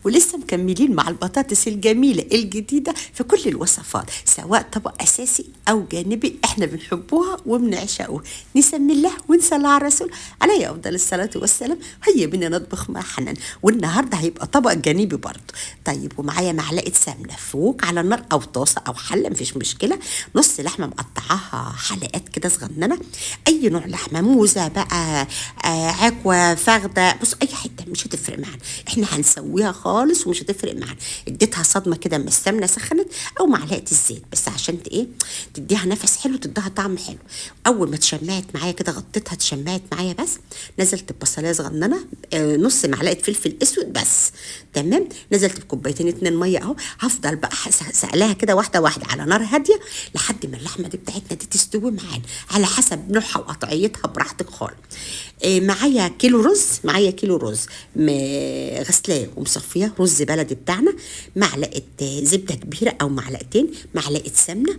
ولسه مكملين مع البطاطس الجميلة الجديدة في كل الوصفات، سواء طبق أساسي أو جانبي احنا بنحبوها وبنعشقه. نسمي الله ونصلي على الرسول عليه أفضل الصلاة والسلام. هيا بينا نطبخ مع حنان، والنهاردة هيبقى طبق جانبي برضه. طيب، ومعايا معلقة سمنة فوق على النار أو طاسة أو حلة، مفيش مشكلة. نص لحمة مقطعاها حلقات كده صغننة، أي نوع لحمة، موزة بقى، عكوة، فخدة، بص أي حتة مش هتفرق معانا، احنا هنسويها خالص ومش هتفرق معانا. اديتها صدمة كده اما السمنة سخنت، أو معلقة الزيت بس عشان ايه تديها نفس حلو، تديها طعم حلو. أول ما تشمعت معايا كده غطيتها تشمعت معايا، بس نزلت ببصلاية صغننة، نص معلقة فلفل أسود بس. تمام، نزلت بكوبايتين 2 مية أهو. هفضل بقى سقلاها كده واحدة واحدة على نار هادية لحد ما اللحمة دي بتاعتنا دي تستوي معانا، على حسب نوعها وقطعيتها براحتك خالص. معايا كيلو رز، غسلاه ومصفيه، رز بلدي بتاعنا. معلقه زبده كبيره او معلقتين، معلقه سمنه،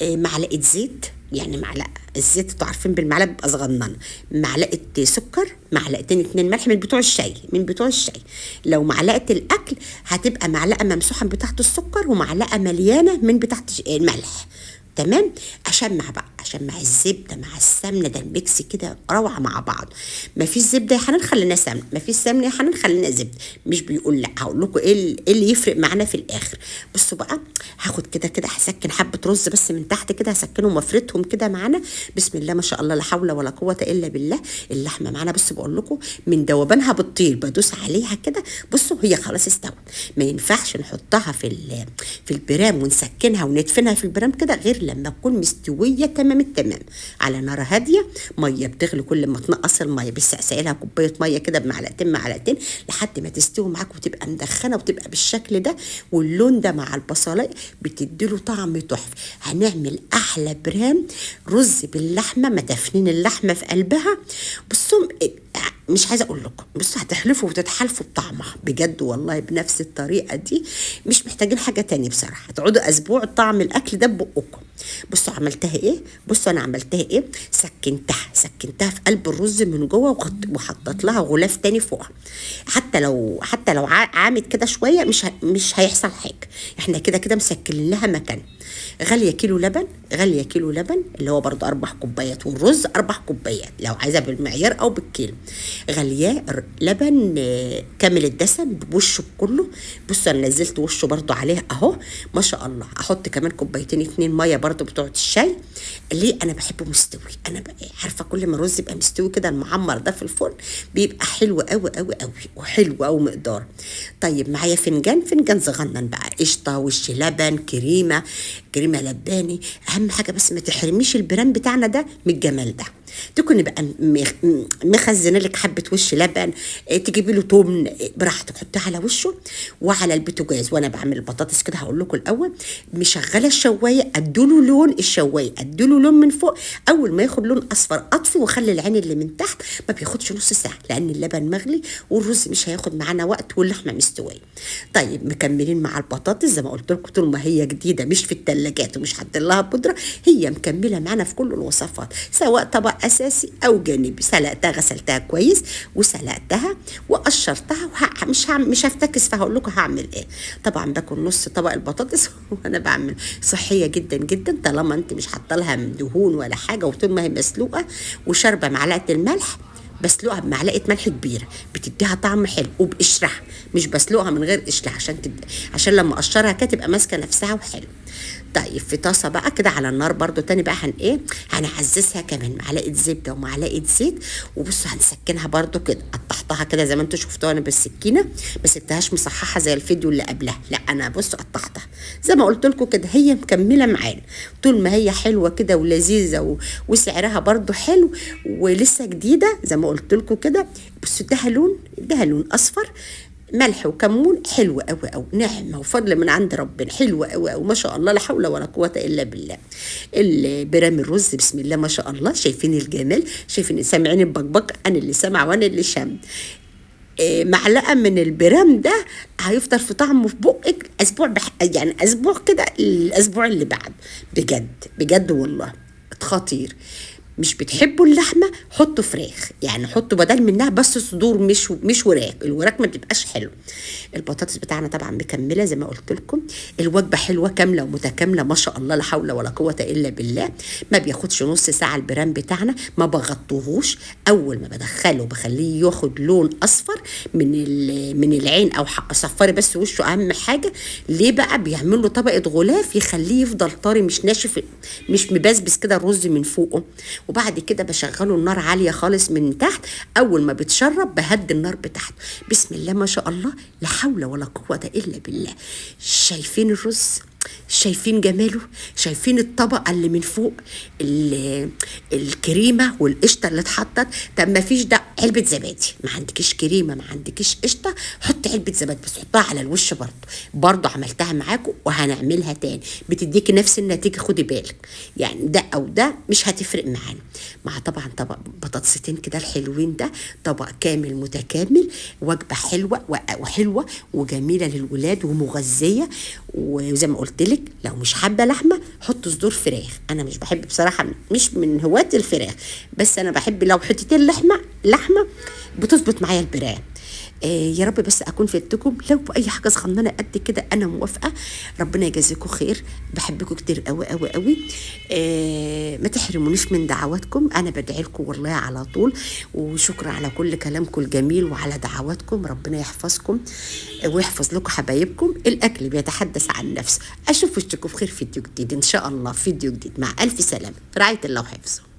معلقه زيت، يعني معلقه الزيت انتوا عارفين بالمعلقه بيبقى صغننه، معلقه سكر، معلقتين 2 ملح من بتوع الشاي، لو معلقه الاكل هتبقى معلقه ممسوحه بتاعه السكر ومعلقه مليانه من بتاعه الملح. تمام، اشمع الزبده مع السمنه، ده الميكس كده روعه مع بعض. ما فيش زبده يا حنان خلينا سمنه، ما فيش سمنه يا حنان خلينا زبده، مش بيقول لا. هقول لكم ايه اللي يفرق معانا في الاخر. بصوا بقى، هاخد كده هسكن حبه رز بس من تحت كده، هسكنهم وافردهم كده معانا. بسم الله ما شاء الله، لا حول ولا قوه الا بالله. اللحمه معانا بس بقول لكم من دوبانها بتطير، بدوس عليها كده. بصوا هي خلاص استوت، ما ينفعش نحطها في البرام ونسكنها وندفنها في البرام كده غير لما تكون مستويه تمام التمام على نار هاديه. ميه بتغلي، كل ما تنقص الميه بس سقسقلها كوبايه ميه كده بمعلقتين لحد ما تستوي معاك وتبقى مدخنه وتبقى بالشكل ده، واللون ده مع البصلايه بتديله طعم تحفه. هنعمل احلى برام رز باللحمه، مدفنين اللحمه في قلبها. بصوا مش عايزه اقول لكم، بصوا هتحلفوا وتتحالفوا بطعمها بجد والله، بنفس الطريقه دي. مش محتاجين حاجه تانية بصراحه، هتقعدوا اسبوع طعم الاكل ده ببقكم. بصوا عملتها ايه، انا عملتها ايه، سكنتها في قلب الرز من جوه، وحطيت لها غلاف تاني فوقها. حتى لو عامت كده شويه مش هيحصل حاجه، احنا كده مسكلين لها مكان. غاليه كيلو لبن اللي هو برضو 4 كوبايات، والرز 4 كوبايات لو عايزه بالمعيار او بالكيلو. غاليه لبن كامل الدسم بوشه كله. بصوا انا نزلت وشه برضو عليه اهو ما شاء الله. احط كمان كوبايتين 2 ميه برضو بتوع الشاي. ليه؟ انا بحبه مستوي، انا عارفه كل ما الرز يبقى مستوي كده المعمر ده في الفرن بيبقى حلو قوي قوي قوي، وحلو قوي مقدار. طيب معايا فنجان صغنن بقى، قشطه، وش لبن، كريمه لباني. اهم حاجه بس ما تحرميش البرام بتاعنا ده من الجمال ده. تكوني بقى مخزنه لك حبه وش لبن، تجيبي له توم براحتك، حطيه على وشه وعلى البوتاجاز. وانا بعمل البطاطس كده هقول لكم الاول، مشغله الشوايه، اديله لون من فوق. اول ما ياخد لون اصفر اطفي، وخلي العين اللي من تحت ما بياخدش نص ساعه، لان اللبن مغلي والرز مش هياخد معانا وقت واللحمه مستويه. طيب مكملين مع البطاطس زي ما قلت لكم، طول ما هي جديده مش في الثلاجات ومش حاطين لها بودره، هي مكمله معانا في كل الوصفات، سواء طبق اساسي او جانبي. غسلتها كويس وسلقتها وقشرتها، مش هفتكس، فهقول لكم هعمل ايه. طبعا باكل نص طبق البطاطس وانا بعمل صحيه جدا جدا، طالما انت مش حاطه لها دهون ولا حاجه، وطول ما هي مسلوقه وشاربه معلقه الملح. بسلقها بمعلقه ملح كبيره بتديها طعم حلو، وبقشرها، مش بسلقها من غير قشره عشان لما اقشرها كده تبقى ماسكه نفسها وحلو. طيب في طاسه بقى كده على النار برضو تاني بقى هنعززها كمان معلقه زبده ومعلقه زيت. وبصوا هنسكنها برضو كده، قطعتها كده زي ما انتوا شفتوها انا بالسكينه، ما سبتهاش مصححه زي الفيديو اللي قبلها، لا انا بصوا قطعتها زي ما قلت لكم كده، هي مكمله معانا طول ما هي حلوه كده ولذيذه وسعرها برضو حلو ولسه جديده زي ما قلت لكم كده. بصوا ادها لون اصفر، ملح وكمون، حلو قوي قوي، نعمه وفضل من عند ربنا، حلو قوي قوي ما شاء الله، لا حول ولا قوه الا بالله. البرام الرز بسم الله ما شاء الله، شايفين الجمال، شايفين سامعين البقبق، انا اللي سامع وانا اللي شام. معلقه من البرام ده هيفضل في طعمه في بقك اسبوع، يعني اسبوع كده، الاسبوع اللي بعد بجد والله خطير. مش بتحبوا اللحمه حطوا فراخ، يعني حطوا بدل منها بس صدور، مش وراك، الوراك ما بتبقاش حلو. البطاطس بتاعنا طبعا مكمله زي ما قلت لكم. الوجبه حلوه كامله ومتكامله ما شاء الله، لا حول ولا قوه الا بالله. ما بياخدش نص ساعه البرام بتاعنا، ما بغطوهوش. اول ما بدخله بخليه ياخد لون اصفر من العين او صفاري بس وشه اهم حاجه. ليه بقى؟ بيعمل له طبقه غلاف يخليه يفضل طري مش ناشف، مش مبسبس كده الرز من فوقه. وبعد كده بشغله النار عاليه خالص من تحت. اول ما بتشرب بهدي النار بتاعته. بسم الله ما شاء الله، لا حول ولا قوه الا بالله. شايفين الرز؟ شايفين جماله؟ شايفين الطبقه اللي من فوق الكريمه والقشطه اللي اتحطت؟ طب ما فيش ده علبه زبادي، ما عندكيش كريمه ما عندكيش قشطه، حطي علبه زبادي بس حطها على الوش. برضه عملتها معاكم وهنعملها تاني، بتديكي نفس النتيجه. خدي بالك يعني ده او ده مش هتفرق معانا. مع طبعا طبق بطاطستين كده الحلوين ده، طبق كامل متكامل، وجبه حلوه وحلوه وجميله للولاد ومغذيه. وزي ما قلت لك لو مش حابه لحمه حط صدور فراخ. انا مش بحب بصراحه، مش من هواة الفراخ، بس انا بحب لو حتتين لحمه بتظبط معايا البراءه. يا رب بس اكون فدتكم. لو اي حاجه صغننه قد كده انا موافقه. ربنا يجازيكم خير، بحبكم كتير قوي قوي قوي. ما تحرمونيش من دعواتكم، انا بدعي لكم والله على طول. وشكرا على كل كلامكم الجميل وعلى دعواتكم. ربنا يحفظكم ويحفظ لكم حبايبكم. الاكل بيتحدث عن نفسه. اشوف وشكم بخير في فيديو جديد ان شاء الله، فيديو جديد. مع الف سلامه، في رعايه الله وحفظه.